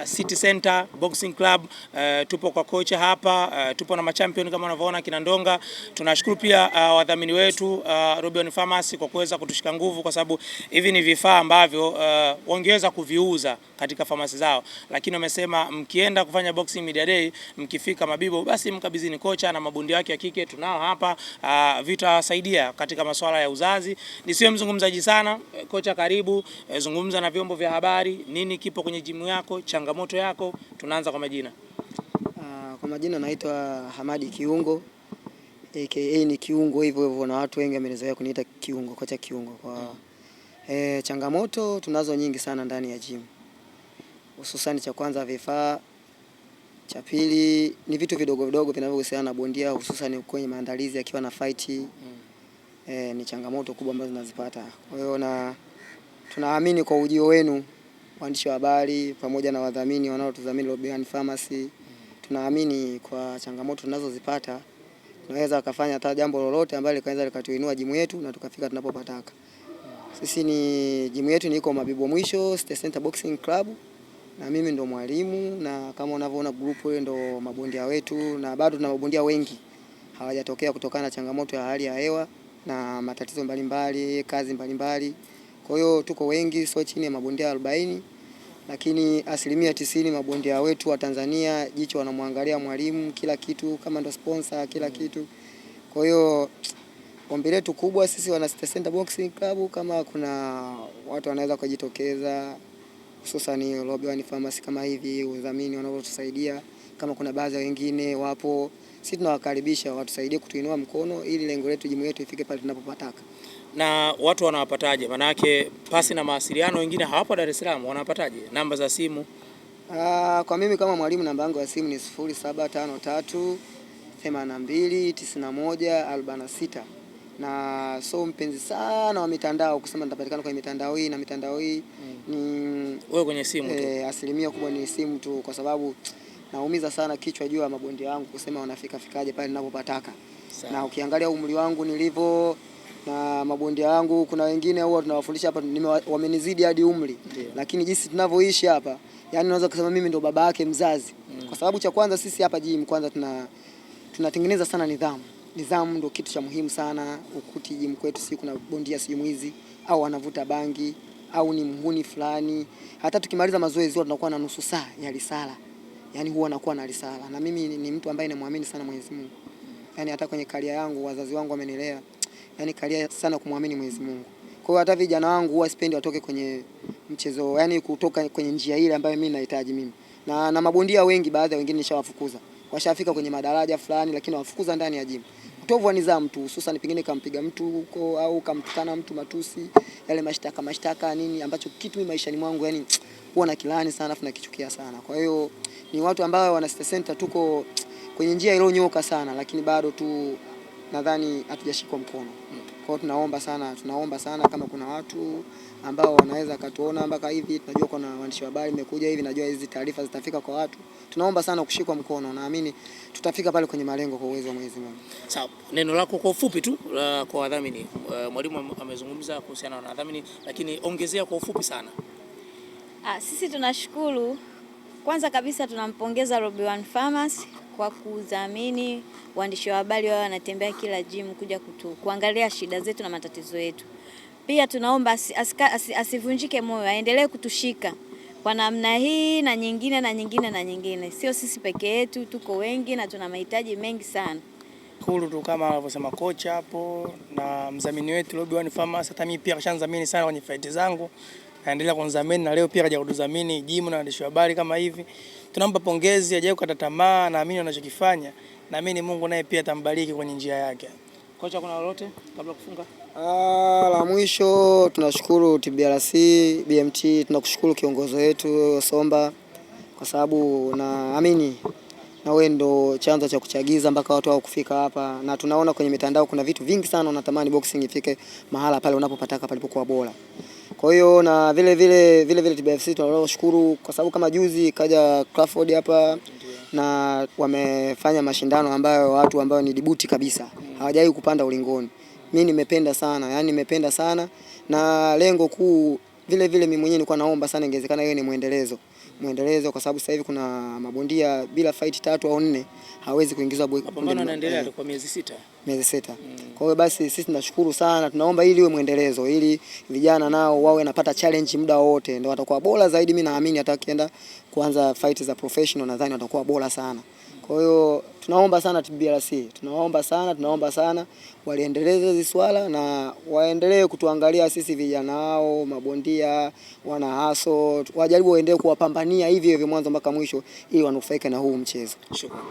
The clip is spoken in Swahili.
City Center Boxing Club. Tupo kwa kocha hapa, tupo na machampion kama unavyoona kina Ndonga. Tunashukuru pia wadhamini wetu Robion Pharmacy kwa kuweza kutushika nguvu, kwa sababu hivi ni vifaa ambavyo wangeweza kuviuza katika famasi zao, lakini wamesema mkienda kufanya Boxing Media Day, mkifika Mabibo, basi mkabidhini kocha na mabundi wake ya kike tunao hapa, vitawasaidia katika masuala ya uzazi. Nisiwe mzungumzaji sana, kocha karibu, zungumza na vyombo vya habari, nini kipo kwenye jimu yako, changamoto yako. Tunaanza kwa majina. Kwa majina naitwa Hamadi Kiungo, aka ni Kiungo hivyo hivyo, na watu wengi wamezoea kuniita Kiungo, kocha Kiungo. Kwa changamoto tunazo nyingi sana ndani ya gym. Hususan cha kwanza vifaa, cha pili ni vitu vidogo vidogo vinavyohusiana na bondia, hususan kwenye maandalizi akiwa na fight. Ni changamoto kubwa ambazo tunazipata. Kwa hiyo na tunaamini kwa ujio wenu waandishi wa habari pamoja na wadhamini wanaotudhamini Robion Pharmacy, tunaamini kwa changamoto tunazozipata tunaweza kufanya hata jambo lolote ambalo likaweza likatuinua jimu yetu na tukafika tunapopataka. Sisi ni jimu yetu iko Mabibo mwisho City Center Boxing Club, na mimi ndo mwalimu, na kama unavyoona group ile ndo mabondia wetu, na bado tuna mabondia wengi hawajatokea kutokana na changamoto ya hali ya hewa na matatizo mbalimbali, kazi mbalimbali. Kwa hiyo tuko wengi, sio chini ya mabondia 40, lakini 90% mabondia wetu wa Tanzania jicho wanamwangalia mwalimu kila kitu, kama ndo sponsor kila kitu. Kwa hiyo ombi letu kubwa sisi wana City Center Boxing Club, kama kuna watu wanaweza kujitokeza, hususan Robion Pharmacy kama hivi, udhamini wanaotusaidia, kama kuna baadhi wengine wapo, sisi tunawakaribisha watusaidie kutuinua mkono ili lengo letu jimu yetu ifike pale tunapopataka. Na watu wanawapataje? Maana yake pasi na mawasiliano wengine hawapo Dar es Salaam, wanapataje namba za simu? Kwa mimi kama mwalimu namba yangu ya simu ni 0753 82 91 46. Na so mpenzi sana wa mitandao kusema nitapatikana kwenye mitandao hii na mitandao hii ni wewe kwenye simu tu. Asilimia kubwa ni simu tu, kwa sababu naumiza sana kichwa juu ya mabondia wangu kusema wanafika fikaje pale ninapopataka. Na ukiangalia umri wangu nilivyo na mabondia wangu, kuna wengine huwa tunawafundisha hapa wamenizidi hadi umri. Lakini jinsi tunavyoishi hapa, yani naweza kusema mimi ndo baba yake mzazi. Kwa sababu cha kwanza sisi hapa gym kwanza tunatengeneza sana nidhamu. Nidhamu ndo kitu cha muhimu sana. Ukuti gym kwetu si kuna bondia si mwizi au anavuta bangi au ni mhuni fulani. Hata tukimaliza mazoezi huwa tunakuwa na nusu saa ya risala. Yani huwa nakuwa na risala. Na mimi ni mtu ambaye namwamini sana Mwenyezi Mungu. Yani hata kwenye career yangu wazazi wangu wamenilea, yani career sana kumwamini Mwenyezi Mungu. Kwa hiyo hata vijana wangu huwa sipendi watoke kwenye mchezo, yani kutoka kwenye njia ile ambayo mimi nahitaji mimi. Na mabondia wengi, baadhi ya wengine nishawafukuza. Washafika kwenye madaraja fulani, lakini wafukuza ndani ya gym. Utovu wa nidhamu tu, hususan pengine kampiga mtu huko au kamtukana mtu matusi, yale mashtaka nini, ambacho kitu mimi maishani mwangu yani huwa na kilani sana afu nakichukia sana. Kwa hiyo ni watu ambao wana City Center tuko kwenye njia iliyonyoka sana, lakini bado tu nadhani hatujashikwa mkono. Kwa hiyo tunaomba sana kama kuna watu ambao wanaweza katuona mpaka hivi, tunajua kuna waandishi wa habari mmekuja hivi, najua hizi taarifa zitafika kwa watu. Tunaomba sana kushikwa mkono, naamini tutafika pale kwenye malengo kwa uwezo wa Mwenyezi Mungu. Sawa, neno lako kwa ufupi tu kwa wadhamini. Mwalimu amezungumza kuhusiana na wadhamini, lakini ongezea kwa ufupi sana. Sisi tunashukuru. Kwanza kabisa tunampongeza Robion Pharmacy kwa kudhamini waandishi wa habari wao wanatembea kila gym kuja kuangalia shida zetu na matatizo yetu. Pia tunaomba asivunjike moyo, aendelee kutushika kwa namna hii na nyingine na nyingine na nyingine. Sio sisi peke yetu, tuko wengi na tuna mahitaji mengi sana. Kulu tu kama alivyosema kocha hapo na mdhamini wetu Robion Pharmacy, hata mimi pia kashanidhamini sana kwenye fight zangu. Naendelea kunidhamini na leo pia kaja kutudhamini gym na waandishi wa habari kama hivi. Tunampa pongezi, hajawahi kukata tamaa, naamini anachokifanya. Naamini Mungu naye pia atambariki kwenye njia yake. Kocha, kuna lolote kabla kufunga? La mwisho tunashukuru TBRC, BMT, tunakushukuru kiongozi wetu Somba, kwa sababu naamini na wewe ndo chanzo cha kuchagiza mpaka watu wao kufika hapa, na tunaona kwenye mitandao kuna vitu vingi sana unatamani boxing ifike mahala pale unapopataka palipokuwa bora. Kwa hiyo na vile TBFC tunashukuru kwa sababu kama juzi kaja Crawford hapa na wamefanya mashindano ambayo watu ambao ni dibuti kabisa hawajawahi kupanda ulingoni. Mimi nimependa sana, yani nimependa sana, na lengo kuu vile mimi mwenyewe nilikuwa naomba sana ingewezekana hiyo ni muendelezo. muendelezo, kwa sababu sasa hivi kuna mabondia bila fight 3 au 4 hawezi kuingizwa mapambano yanaendelea kwa miezi 6. Miezi 6. Kwa hiyo basi sisi tunashukuru sana, tunaomba ili iwe muendelezo, ili vijana nao wawe napata challenge muda wote, ndio watakuwa bora zaidi. Mimi naamini hata kienda kuanza fight za professional nadhani watakuwa bora sana. Kwa hiyo tunaomba sana TBRC, tunaomba sana waliendeleze hizi swala na waendelee kutuangalia sisi vijana wao, mabondia, wana haso, wajaribu waendelee kuwapambania hivi hivi mwanzo mpaka mwisho ili wanufaike na huu mchezo. Shukrani.